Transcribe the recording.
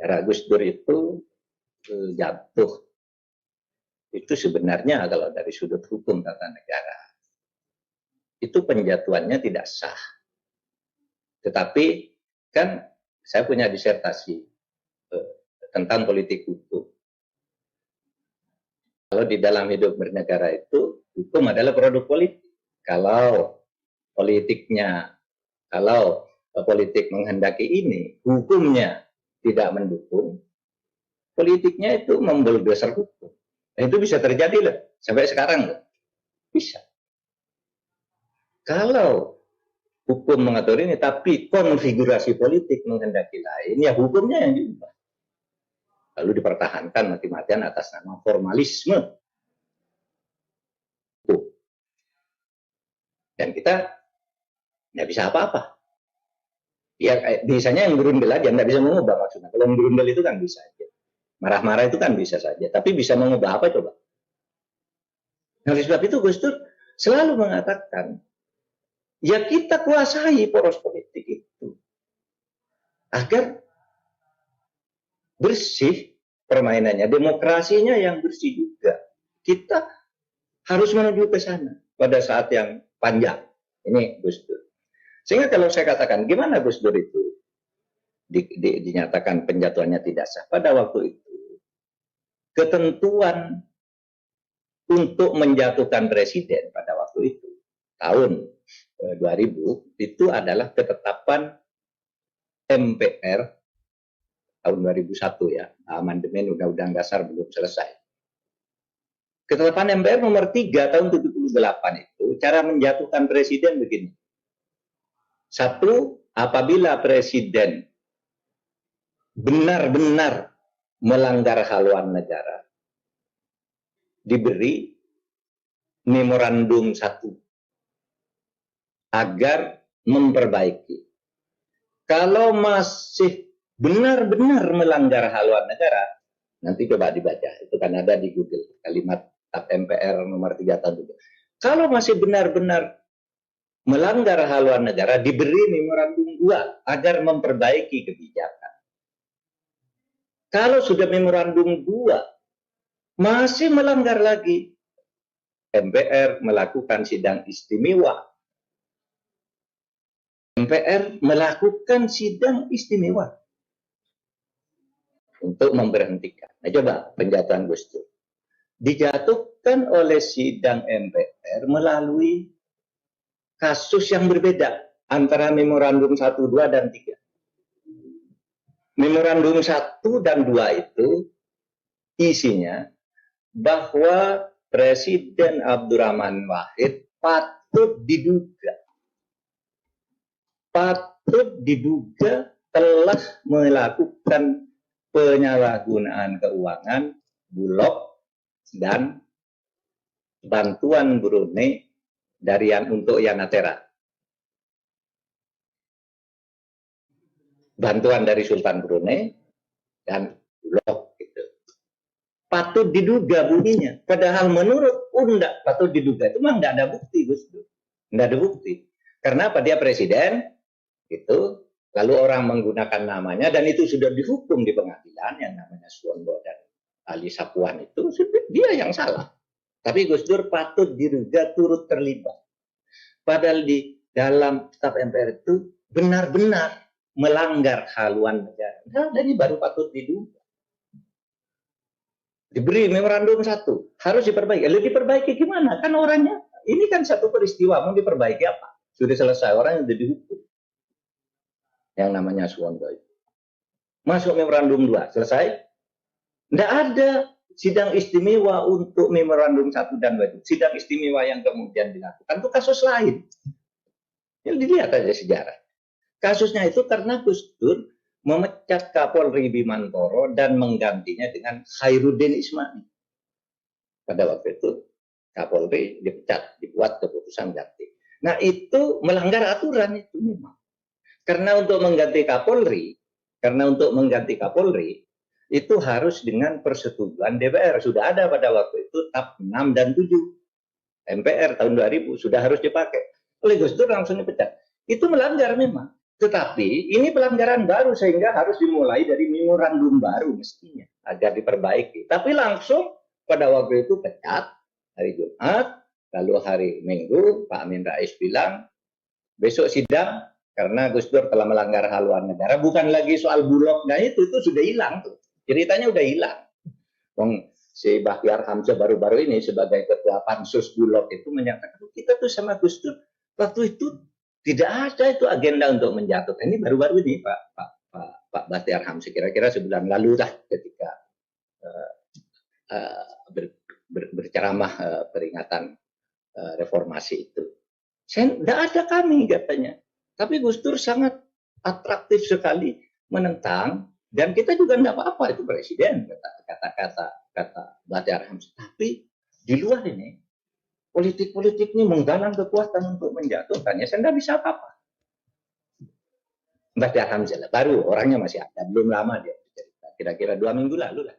Era Gus Dur itu jatuh. Itu sebenarnya kalau dari sudut hukum tata negara, itu penjatuhannya tidak sah. Tetapi kan saya punya disertasi tentang politik hukum. Kalau di dalam hidup bernegara itu, hukum adalah produk politik. Kalau politiknya, kalau politik menghendaki ini, hukumnya tidak mendukung, politiknya itu membuldoser hukum. Nah, itu bisa terjadi loh, sampai sekarang loh. Bisa. Kalau hukum mengatur ini, tapi konfigurasi politik menghendaki lain, ya hukumnya yang diubah. Lalu dipertahankan mati-matian atas nama formalisme. Dan kita nggak bisa apa-apa. Ya, biasanya yang berundel aja, nggak bisa mengubah maksudnya. Kalau yang berundel itu kan bisa aja. Marah-marah itu kan bisa saja. Tapi bisa mengubah apa coba? Nah, oleh sebab itu Gus Dur selalu mengatakan, ya kita kuasai poros politik itu. Agar bersih permainannya, demokrasinya yang bersih juga. Kita harus menuju ke sana pada saat yang panjang. Ini Gus Dur. Sehingga kalau saya katakan, gimana Gus Dur itu dinyatakan penjatuhannya tidak sah? Pada waktu itu, ketentuan untuk menjatuhkan presiden pada waktu itu, tahun 2000, itu adalah ketetapan MPR tahun 2001 ya, amandemen Undang-Undang Dasar belum selesai. Ketetapan MPR nomor 3 tahun 78 itu, cara menjatuhkan presiden begini. Satu, apabila presiden benar-benar melanggar haluan negara, diberi memorandum 1 agar memperbaiki. Kalau masih benar-benar melanggar haluan negara, nanti coba dibaca, itu kan ada di Google, kalimat MPR nomor 3 tahun itu. Kalau masih benar-benar melanggar haluan negara, diberi memorandum 2 agar memperbaiki kebijakan. Kalau sudah memorandum 2 masih melanggar lagi, MPR melakukan sidang istimewa. MPR melakukan sidang istimewa untuk memberhentikan. Nah, coba penjatuhan Gus Dur dijatuhkan oleh sidang MPR melalui kasus yang berbeda antara memorandum 1, 2, dan 3. Memorandum 1 dan 2 itu isinya bahwa Presiden Abdurrahman Wahid patut diduga telah melakukan penyalahgunaan keuangan Bulog dan bantuan Brunei dari untuk Yanatera. Bantuan dari Sultan Brunei dan Bulog gitu. Patut diduga bunyinya. Padahal menurut undang patut diduga itu memang nggak ada bukti, Gus. Nggak ada bukti. Karena apa? Dia presiden itu, lalu orang menggunakan namanya dan itu sudah dihukum di pengadilan yang namanya Suwondo dan Ali Sapuan itu dia yang salah. Tapi Gus Dur patut diduga turut terlibat. Padahal di dalam staf MPR itu benar-benar melanggar haluan negara. Nah, jadi baru patut diduga. Diberi memorandum 1, harus diperbaiki. Lalu diperbaiki gimana? Kan orangnya, ini kan satu peristiwa, mau diperbaiki apa? Sudah selesai, orang yang sudah dihukum. Yang namanya Suwondo itu. Masuk memorandum 2, selesai? Tidak ada sidang istimewa untuk memorandum 1 dan 2. Sidang istimewa yang kemudian dilakukan itu kasus lain. Ya, dilihat aja sejarah. Kasusnya itu karena Gus Dur memecat Kapolri Bimantoro dan menggantinya dengan Khairuddin Ismail. Pada waktu itu Kapolri dipecat, dibuat keputusan ganti. Nah, itu melanggar aturan itu memang. Karena untuk mengganti Kapolri, itu harus dengan persetujuan DPR. Sudah ada pada waktu itu TAP 6 dan 7. MPR tahun 2000 sudah harus dipakai. Oleh Gus Dur langsung dipecat. Itu melanggar memang. Tetapi ini pelanggaran baru sehingga harus dimulai dari memorandum baru mestinya agar diperbaiki. Tapi langsung pada waktu itu pecat hari Jumat, lalu hari Minggu Pak Amin Rais bilang besok sidang karena Gus Dur telah melanggar haluan negara. Bukan lagi soal Bulog, nah itu sudah hilang tuh. Ceritanya udah hilang. Si Bahtiar Hamzah baru-baru ini sebagai ketua pansus Bulog itu menyatakan kita tuh sama Gus Dur waktu itu tidak ada itu agenda untuk menjatuhkan. Ini baru-baru ini Pak Bahtiar Hamzah kira-kira sebulan lalu lah ketika berceramah peringatan reformasi itu. Tidak ada kami katanya. Tapi Gus Dur sangat atraktif sekali menentang dan kita juga tidak apa-apa itu presiden kata Bahtiar Hamzah. Tapi di luar ini politik-politik ini menggalang kekuatan untuk menjatuhkannya. Saya tidak bisa apa-apa. Bahtiar Hamzah baru orangnya masih ada, belum lama dia cerita. Kira-kira 2 minggu lalu lah.